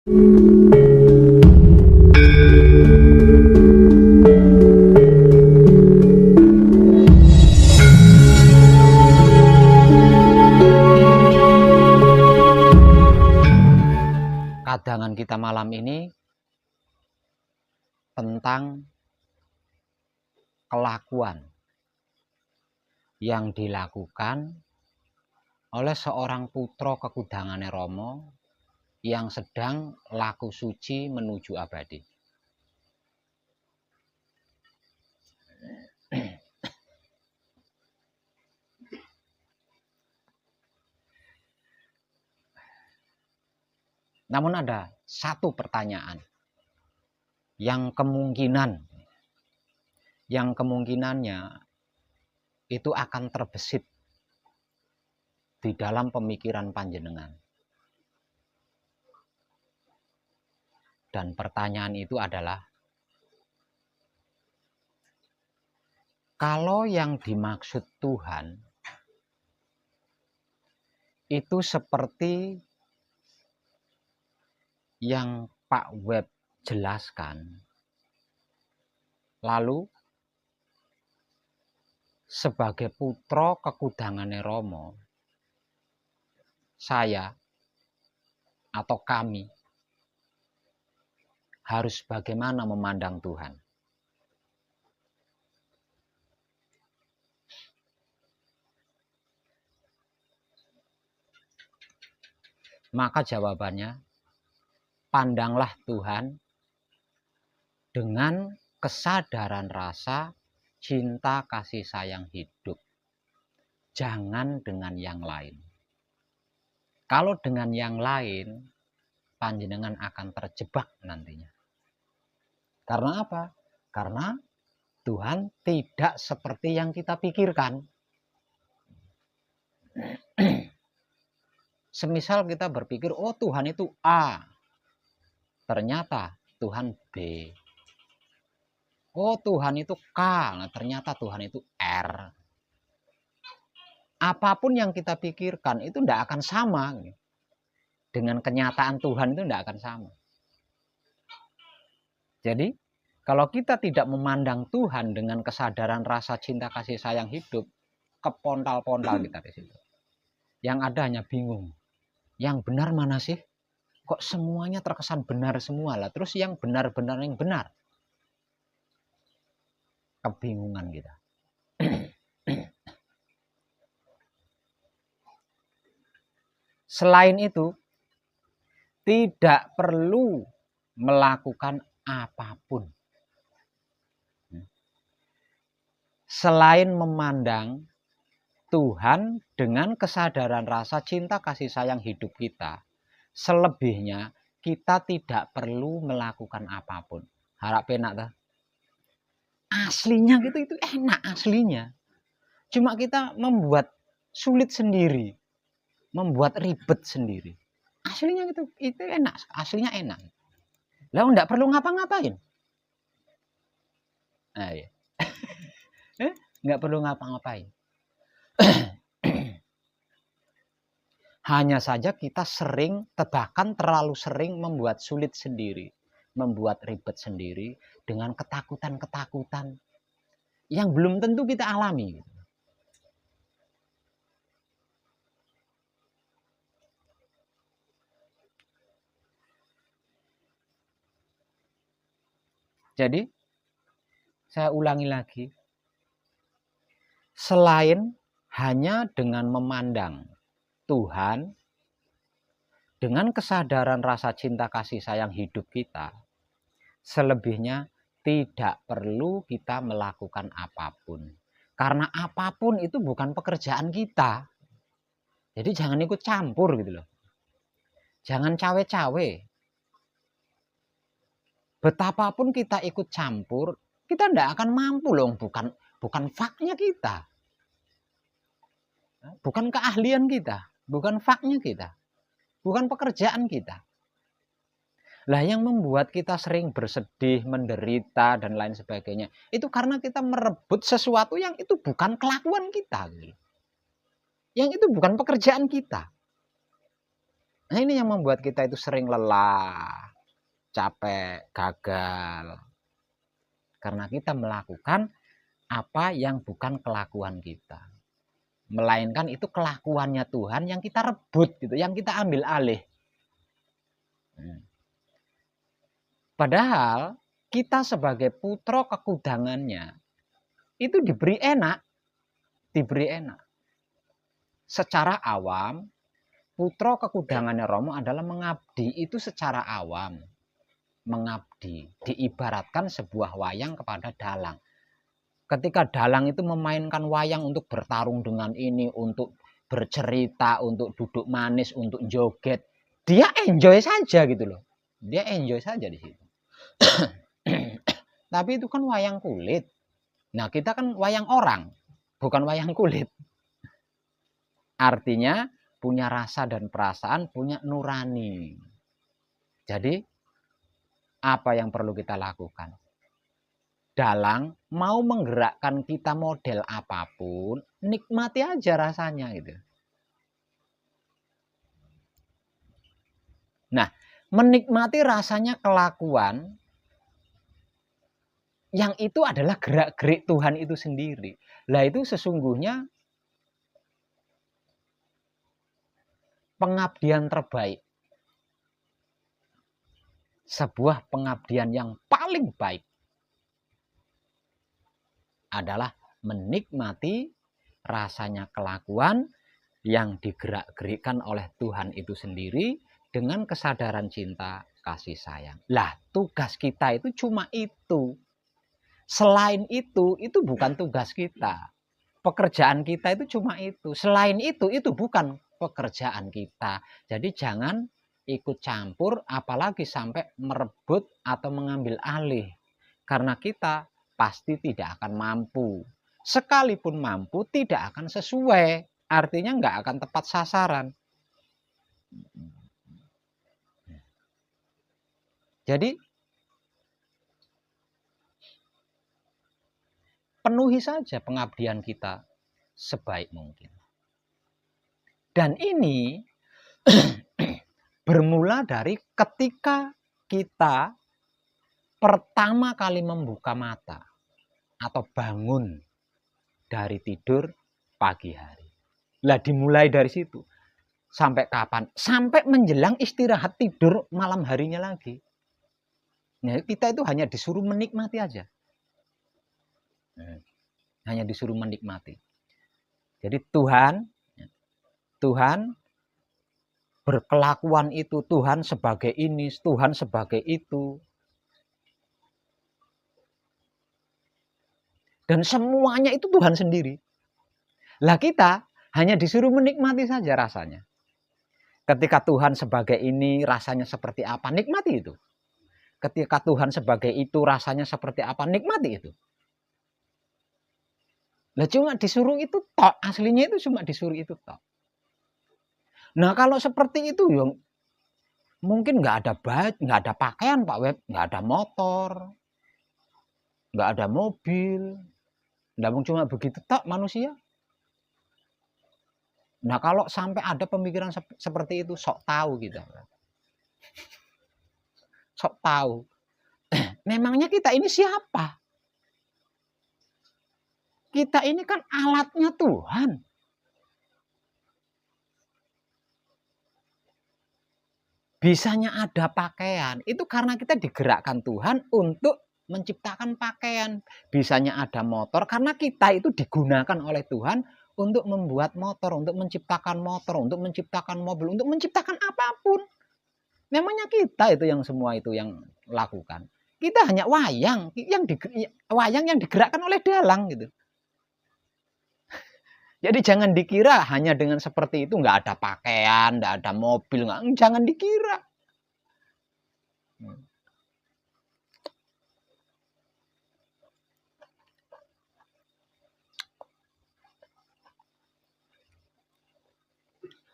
Kadangan kita malam ini tentang kelakuan yang dilakukan oleh seorang putra kekudangane Rama yang sedang laku suci menuju abadi. Namun ada satu pertanyaan yang kemungkinannya itu akan terbesit di dalam pemikiran panjenengan. Dan pertanyaan itu adalah, kalau yang dimaksud Tuhan itu seperti yang Pak Web jelaskan, lalu sebagai putra kekudangane Rama, saya atau kami harus bagaimana memandang Tuhan? Maka jawabannya, pandanglah Tuhan dengan kesadaran rasa cinta kasih sayang hidup. Jangan dengan yang lain. Kalau dengan yang lain, panjenengan akan terjebak nantinya. Karena apa? Karena Tuhan tidak seperti yang kita pikirkan. Semisal kita berpikir, oh Tuhan itu A. Ternyata Tuhan B. Oh Tuhan itu K. Nah, ternyata Tuhan itu R. Apapun yang kita pikirkan itu tidak akan sama. Dengan kenyataan Tuhan itu tidak akan sama. Jadi, kalau kita tidak memandang Tuhan dengan kesadaran rasa cinta kasih sayang hidup, kepontal-pontal kita di situ. Yang ada hanya bingung. Yang benar mana sih? Kok semuanya terkesan benar semua lah. Terus yang benar-benar yang benar. Kebingungan kita. Selain itu, tidak perlu melakukan apapun. Selain memandang Tuhan dengan kesadaran rasa cinta kasih sayang hidup kita, selebihnya kita tidak perlu melakukan apapun. Harap enak dah. Aslinya gitu itu enak aslinya. Cuma kita membuat sulit sendiri, membuat ribet sendiri. Aslinya gitu itu enak, aslinya enak. Lah enggak perlu ngapa-ngapain. Nah, ya. Enggak perlu ngapa-ngapain. Hanya saja kita sering, bahkan terlalu sering membuat sulit sendiri, membuat ribet sendiri dengan ketakutan-ketakutan yang belum tentu kita alami. Jadi, saya ulangi lagi, selain hanya dengan memandang Tuhan dengan kesadaran rasa cinta kasih sayang hidup kita, selebihnya tidak perlu kita melakukan apapun. Karena apapun itu bukan pekerjaan kita. Jadi jangan ikut campur gitu loh. Jangan cawe-cawe. Betapapun kita ikut campur, kita tidak akan mampu loh. Bukan faknya kita. Bukan keahlian kita. Bukan faknya kita. Bukan pekerjaan kita. Lah yang membuat kita sering bersedih, menderita, dan lain sebagainya, itu karena kita merebut sesuatu yang itu bukan kelakuan kita. Yang itu bukan pekerjaan kita. Nah, ini yang membuat kita itu sering lelah, capek, gagal. Karena kita melakukan apa yang bukan kelakuan kita. Melainkan itu kelakuannya Tuhan yang kita rebut gitu, yang kita ambil alih. Padahal kita sebagai putra kekudangannya itu diberi enak. Secara awam, putra kekudangannya Romo adalah mengabdi. Itu secara awam. Mengabdi. Diibaratkan sebuah wayang kepada dalang. Ketika dalang itu memainkan wayang untuk bertarung dengan ini, untuk bercerita, untuk duduk manis, untuk joget, dia enjoy saja gitu loh. Dia enjoy saja di situ. Tapi itu kan wayang kulit. Nah, kita kan wayang orang, bukan wayang kulit. Artinya punya rasa dan perasaan, punya nurani. Jadi apa yang perlu kita lakukan? Dalang mau menggerakkan kita model apapun, nikmati aja rasanya gitu. Nah, menikmati rasanya kelakuan yang itu adalah gerak-gerik Tuhan itu sendiri. Lah itu sesungguhnya pengabdian terbaik. Sebuah pengabdian yang paling baik adalah menikmati rasanya kelakuan yang digerak-gerikkan oleh Tuhan itu sendiri dengan kesadaran cinta kasih sayang. Lah, tugas kita itu cuma itu. Selain itu bukan tugas kita. Pekerjaan kita itu cuma itu. Selain itu bukan pekerjaan kita. Jadi jangan ikut campur, apalagi sampai merebut atau mengambil alih. Karena kita pasti tidak akan mampu. Sekalipun mampu, tidak akan sesuai. Artinya nggak akan tepat sasaran. Jadi penuhi saja pengabdian kita sebaik mungkin. Dan ini bermula dari ketika kita pertama kali membuka mata atau bangun dari tidur pagi hari. Lah dimulai dari situ. Sampai kapan? Sampai menjelang istirahat tidur malam harinya lagi. Nah, kita itu hanya disuruh menikmati aja. Hanya disuruh menikmati. Jadi Tuhan berkelakuan itu, Tuhan sebagai ini, Tuhan sebagai itu. Dan semuanya itu Tuhan sendiri. Lah kita hanya disuruh menikmati saja rasanya. Ketika Tuhan sebagai ini rasanya seperti apa, nikmati itu. Ketika Tuhan sebagai itu rasanya seperti apa, nikmati itu. Lah cuma disuruh itu tok, aslinya itu cuma disuruh itu tok. Nah kalau seperti itu yang mungkin nggak ada pakaian Pak Web, nggak ada motor, nggak ada mobil, nggak cuma begitu tok manusia. Nah kalau sampai ada pemikiran seperti itu, sok tahu kita. Sok tahu. Memangnya kita ini siapa? Kita ini kan alatnya Tuhan. Bisanya ada pakaian, itu karena kita digerakkan Tuhan untuk menciptakan pakaian. Bisanya ada motor, karena kita itu digunakan oleh Tuhan untuk membuat motor, untuk menciptakan mobil, untuk menciptakan apapun. Memangnya kita itu yang semua itu yang lakukan. Kita hanya wayang yang digerakkan oleh dalang gitu. Jadi jangan dikira hanya dengan seperti itu nggak ada pakaian, nggak ada mobil, jangan dikira.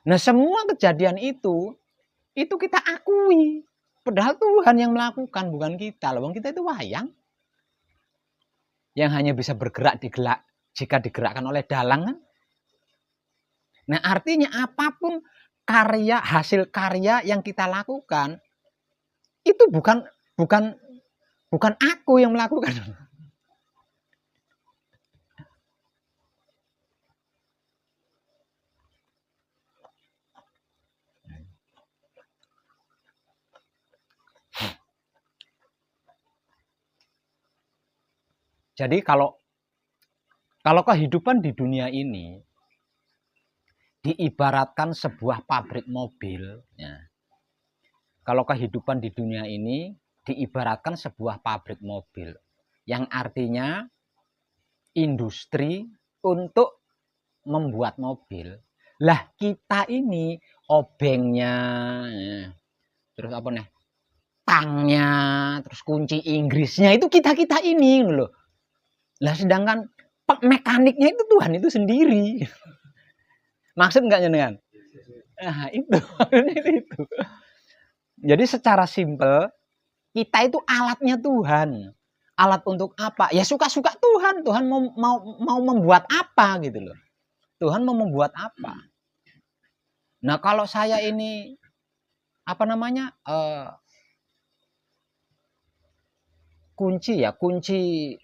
Nah semua kejadian itu kita akui. Padahal Tuhan yang melakukan, bukan kita. Loh, kita itu wayang yang hanya bisa bergerak jika digerakkan oleh dalang kan. Nah artinya apapun hasil karya yang kita lakukan itu bukan aku yang melakukan. Jadi kalau kehidupan di dunia ini diibaratkan sebuah pabrik mobil, ya. Kalau kehidupan di dunia ini diibaratkan sebuah pabrik mobil, yang artinya industri untuk membuat mobil. Lah kita ini obengnya, ya. Terus apa nih? Tangnya, terus kunci Inggrisnya itu kita ini loh. Lah sedangkan mekaniknya itu Tuhan itu sendiri. Maksud nggak jenengan? Nah, itu. Jadi secara simpel kita itu alatnya Tuhan. Alat untuk apa? Ya suka-suka Tuhan. Tuhan mau membuat apa gitu loh. Tuhan mau membuat apa? Nah, kalau saya ini apa namanya? Kunci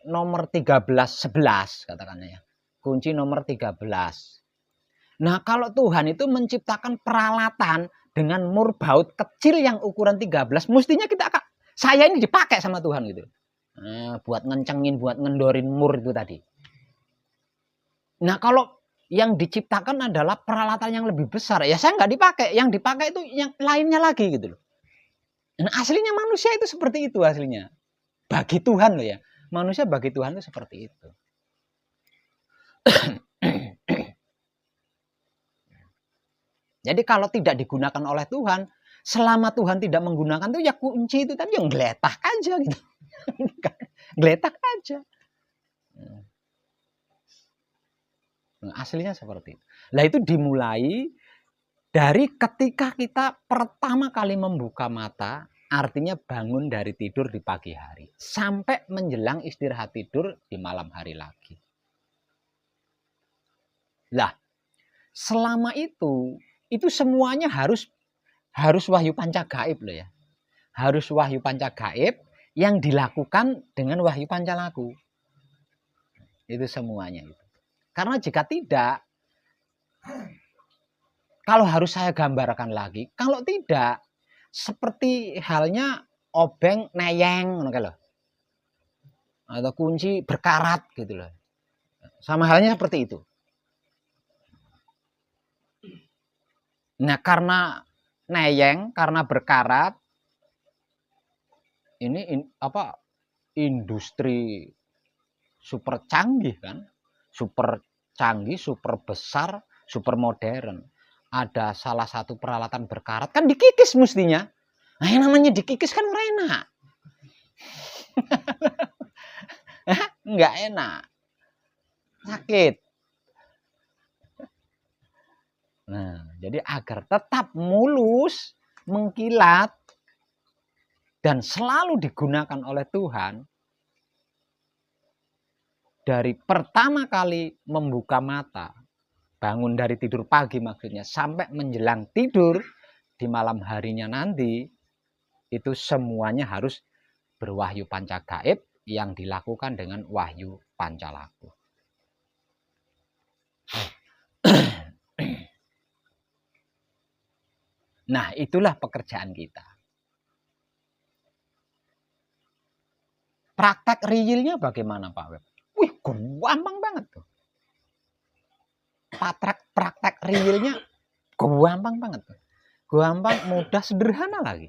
nomor 1311 katakannya ya. Kunci nomor 13. Nah, kalau Tuhan itu menciptakan peralatan dengan mur baut kecil yang ukuran 13, mestinya saya ini dipakai sama Tuhan gitu. Nah, buat ngencengin, buat ngendorin mur itu tadi. Nah, kalau yang diciptakan adalah peralatan yang lebih besar, ya saya nggak dipakai. Yang dipakai itu yang lainnya lagi gitu loh. Nah, aslinya manusia itu seperti itu aslinya. Bagi Tuhan loh ya. Manusia bagi Tuhan itu seperti itu. Jadi kalau tidak digunakan oleh Tuhan, selama Tuhan tidak menggunakan itu ya kunci itu tadi yang geletak aja gitu. Geletak aja. Nah, aslinya seperti itu. Nah, itu dimulai dari ketika kita pertama kali membuka mata, artinya bangun dari tidur di pagi hari, sampai menjelang istirahat tidur di malam hari lagi. Lah, selama itu semuanya harus wahyu panca gaib loh ya. Harus wahyu panca gaib yang dilakukan dengan wahyu pancalaku. Itu semuanya itu. Karena jika tidak, kalau harus saya gambarkan lagi, kalau tidak seperti halnya obeng neyeng loh. Atau kunci berkarat gitu loh. Sama halnya seperti itu. Nah, karena neyeng, karena berkarat, ini industri super canggih kan, super canggih, super besar, super modern. Ada salah satu peralatan berkarat kan dikikis mestinya. Nah, yang namanya dikikis kan enak. Nggak enak, sakit. Nah, jadi agar tetap mulus, mengkilat, dan selalu digunakan oleh Tuhan, dari pertama kali membuka mata, bangun dari tidur pagi maksudnya, sampai menjelang tidur di malam harinya nanti, itu semuanya harus berwahyu panca gaib yang dilakukan dengan wahyu pancalaku. Nah, itulah pekerjaan kita. Praktek realnya bagaimana Pak Web? Wih, gampang banget tuh. Praktek realnya gampang banget tuh. Gampang, mudah, sederhana lagi.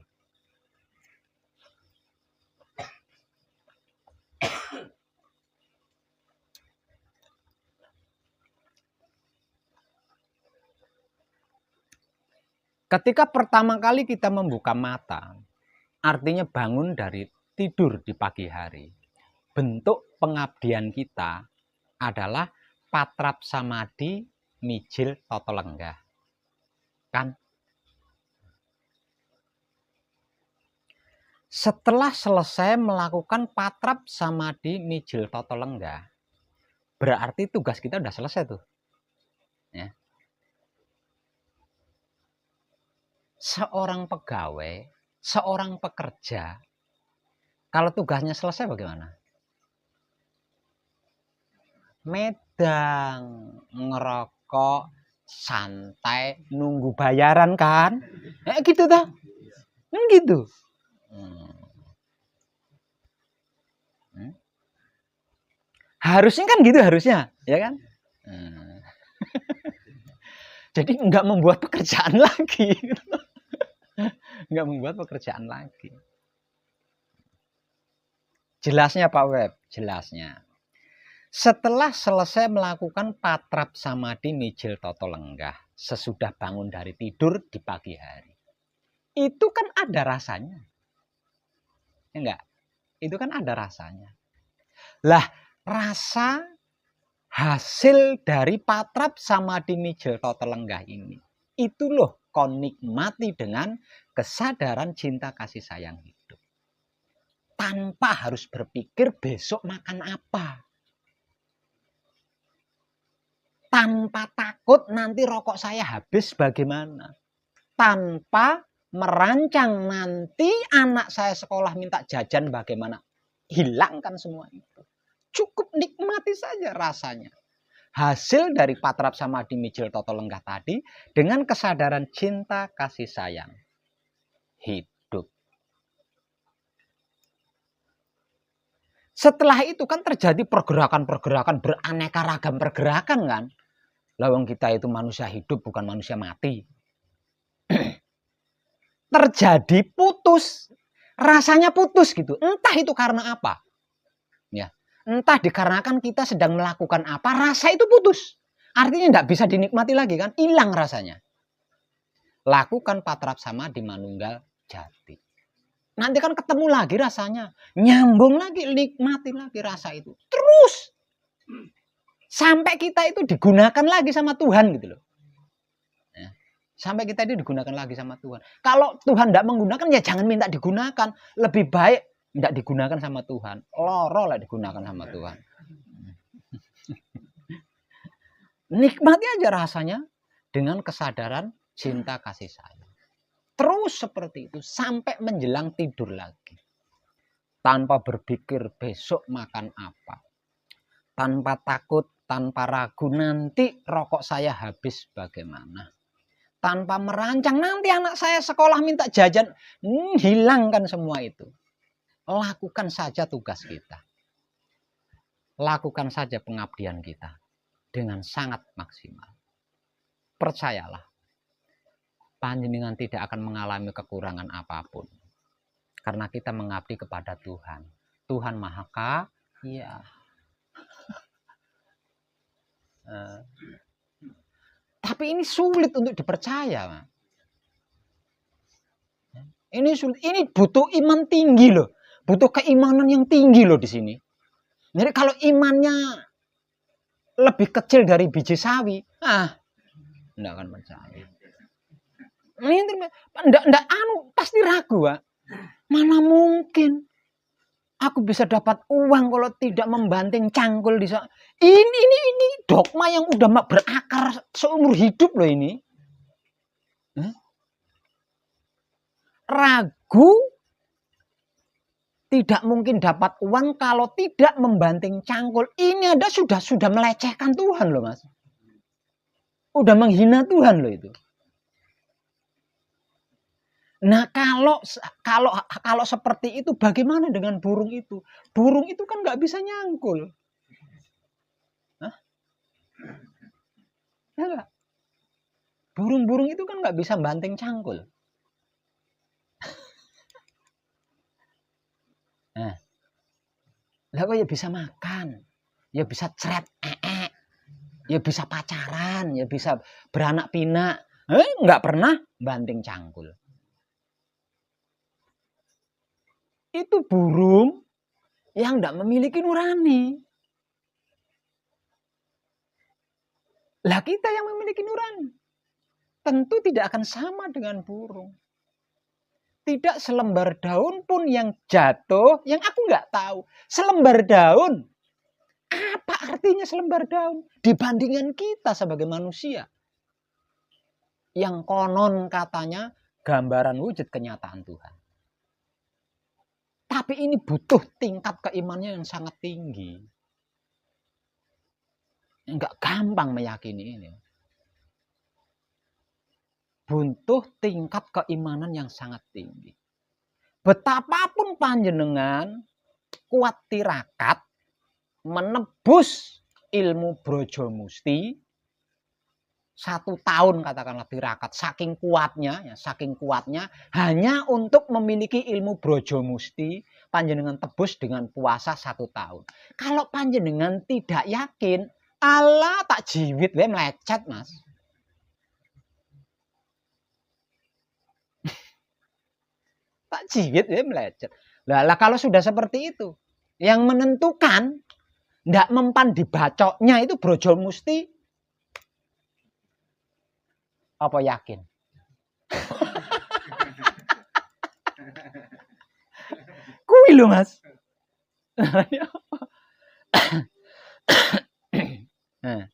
Ketika pertama kali kita membuka mata, artinya bangun dari tidur di pagi hari, bentuk pengabdian kita adalah patrap samadi mijil toto lenggah. Kan? Setelah selesai melakukan patrap samadi mijil toto lenggah, berarti tugas kita udah selesai tuh. Ya. seorang pegawai, seorang pekerja, kalau tugasnya selesai bagaimana? Medang, ngerokok, santai, nunggu bayaran kan? Gitu toh? Kan gitu. Harusnya kan gitu harusnya, ya kan? Jadi nggak membuat pekerjaan lagi. Nggak membuat pekerjaan lagi. Jelasnya Pak Web, jelasnya. Setelah selesai melakukan patrap samadhi mijil toto lenggah, sesudah bangun dari tidur di pagi hari, itu kan ada rasanya. Enggak, itu kan ada rasanya. Lah, rasa hasil dari patrap samadhi mijil toto lenggah ini, itu loh kau nikmati dengan kesadaran cinta kasih sayang hidup. Tanpa harus berpikir besok makan apa. Tanpa takut nanti rokok saya habis bagaimana. Tanpa merancang nanti anak saya sekolah minta jajan bagaimana. Hilangkan semua itu. Cukup nikmati saja rasanya. Hasil dari patrap samadhi mijil toto lenggah tadi dengan kesadaran cinta kasih sayang hidup. Setelah itu kan terjadi pergerakan-pergerakan, beraneka ragam pergerakan kan. Lawang kita itu manusia hidup bukan manusia mati. Terjadi putus. Rasanya putus gitu. Entah itu karena apa. Ya. Entah dikarenakan kita sedang melakukan apa, rasa itu putus. Artinya tidak bisa dinikmati lagi kan. Hilang rasanya. Lakukan patrap samadhi manunggal jati. Nanti kan ketemu lagi rasanya. Nyambung lagi, nikmati lagi rasa itu. Terus. Sampai kita itu digunakan lagi sama Tuhan gitu loh. Ya. Sampai kita itu digunakan lagi sama Tuhan. Kalau Tuhan tidak menggunakan ya jangan minta digunakan. Lebih baik tidak digunakan sama Tuhan. Loro lah digunakan sama Tuhan. Nikmati aja rasanya dengan kesadaran cinta kasih sayang. Terus seperti itu sampai menjelang tidur lagi. Tanpa berpikir besok makan apa. Tanpa takut, tanpa ragu nanti rokok saya habis bagaimana. Tanpa merancang nanti anak saya sekolah minta jajan. Hilangkan semua itu. Lakukan saja tugas kita. Lakukan saja pengabdian kita. Dengan sangat maksimal. Percayalah. Panjenengan tidak akan mengalami kekurangan apapun. Karena kita mengabdi kepada Tuhan. Tuhan Maha Kaya. Tapi ini sulit untuk dipercaya. Ini sulit. Ini butuh iman tinggi loh. Butuh keimanan yang tinggi loh di sini. Jadi kalau imannya lebih kecil dari biji sawi, enggak akan percaya. Enggak pasti ragu, Pak. Mana mungkin aku bisa dapat uang kalau tidak membanting cangkul di sana. Ini dogma yang udah berakar seumur hidup loh ini. Ragu tidak mungkin dapat uang kalau tidak membanting cangkul. Ini ada sudah melecehkan Tuhan loh, Mas. Udah menghina Tuhan loh itu. Nah, kalau seperti itu bagaimana dengan burung itu? Burung itu kan nggak bisa nyangkul. Ya enggak? Burung-burung itu kan nggak bisa banting cangkul. Nah, lah kok ya bisa makan, ya bisa cret, ya bisa pacaran, ya bisa beranak pinak, nggak pernah banting cangkul. Itu burung yang tidak memiliki nurani. Lah kita yang memiliki nurani. Tentu tidak akan sama dengan burung. Tidak selembar daun pun yang jatuh, yang aku nggak tahu. Selembar daun. Apa artinya selembar daun? Dibandingkan kita sebagai manusia. Yang konon katanya gambaran wujud kenyataan Tuhan. Tapi ini butuh tingkat keimanannya yang sangat tinggi. Enggak gampang meyakini ini. Butuh tingkat keimanan yang sangat tinggi. Betapapun panjenengan kuat tirakat menebus ilmu Brojo Musti 1 tahun katakanlah tirakat saking kuatnya hanya untuk memiliki ilmu Brojo Musti panjenengan tebus dengan puasa 1 tahun. Kalau panjenengan tidak yakin, Allah tak jiwit we melecet Mas. Tak jiwit we melecet. Lah kalau sudah seperti itu, yang menentukan ndak mempan dibacoknya itu Brojo Musti apa yakin? Kuwi lho Mas. Nah,